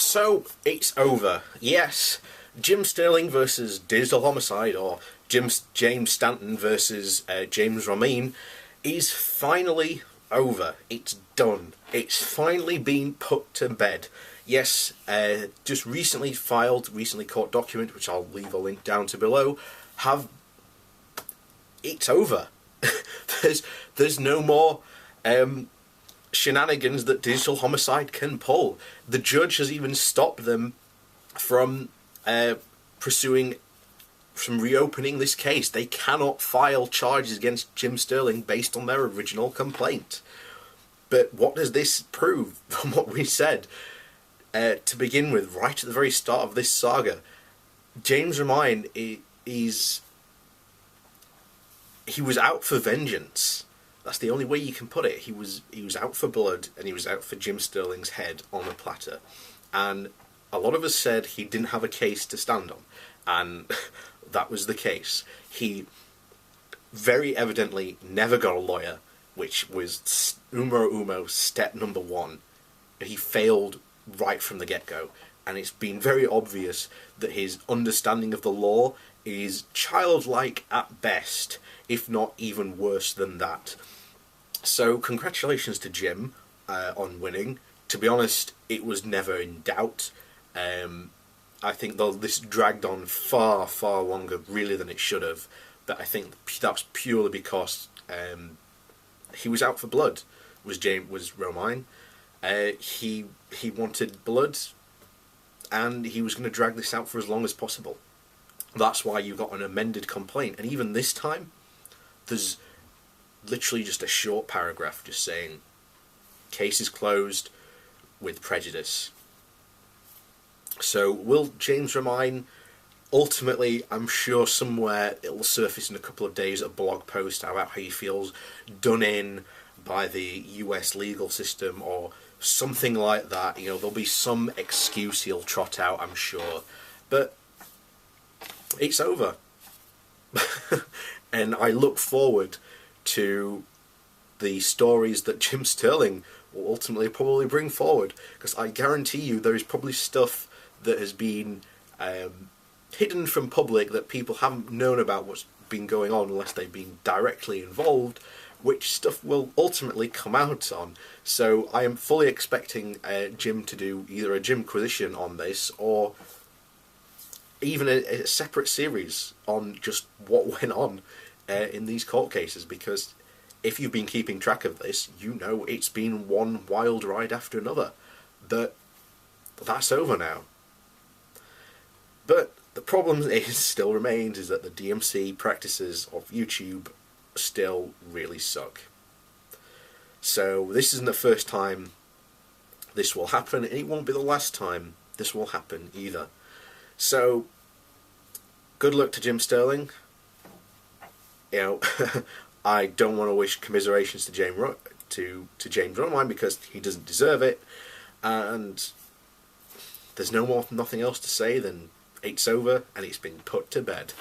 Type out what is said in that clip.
So, it's over. Yes, Jim Sterling versus Digital Homicide, or James Stanton versus James Romaine, is finally over. It's done. It's finally been put to bed. Yes, just recently court document, which I'll leave a link down to below, it's over. there's no more shenanigans that Digital Homicide can pull. The judge has even stopped them from reopening this case. They cannot file charges against Jim Sterling based on their original complaint. But what does this prove from what we said? To begin with, right at the very start of this saga, James Romaine he was out for vengeance. That's the only way you can put it. He was out for blood, and he was out for Jim Sterling's head on a platter. And a lot of us said he didn't have a case to stand on, and that was the case. He very evidently never got a lawyer, which was umo step number one. He failed right from the get-go, and it's been very obvious that his understanding of the law is childlike at best, if not even worse than that. So congratulations to Jim on winning. To be honest, it was never in doubt. I think this dragged on far longer really than it should have, but I think that was purely because he was out for blood. Was Romaine. He wanted blood, and he was going to drag this out for as long as possible. That's why you got an amended complaint, and even this time, there's literally just a short paragraph just saying, case is closed with prejudice. So will James Romaine, ultimately, I'm sure somewhere it'll surface in a couple of days, a blog post about how he feels done in by the US legal system or something like that. You know, there'll be some excuse he'll trot out, I'm sure. But it's over. And I look forward to the stories that Jim Sterling will ultimately probably bring forward, because I guarantee you there is probably stuff that has been hidden from public that people haven't known about what's been going on unless they've been directly involved, which stuff will ultimately come out on. So I am fully expecting Jim to do either a Jimquisition on this, or even a separate series on just what went on in these court cases, because if you've been keeping track of this, you know it's been one wild ride after another. But that's over now. But the problem still remains is that the DMC practices of YouTube still really suck. So this isn't the first time this will happen, and it won't be the last time this will happen either. So good luck to Jim Sterling. You know, I don't want to wish commiserations to James Romaine because he doesn't deserve it, and there's nothing else to say than it's over and it's been put to bed.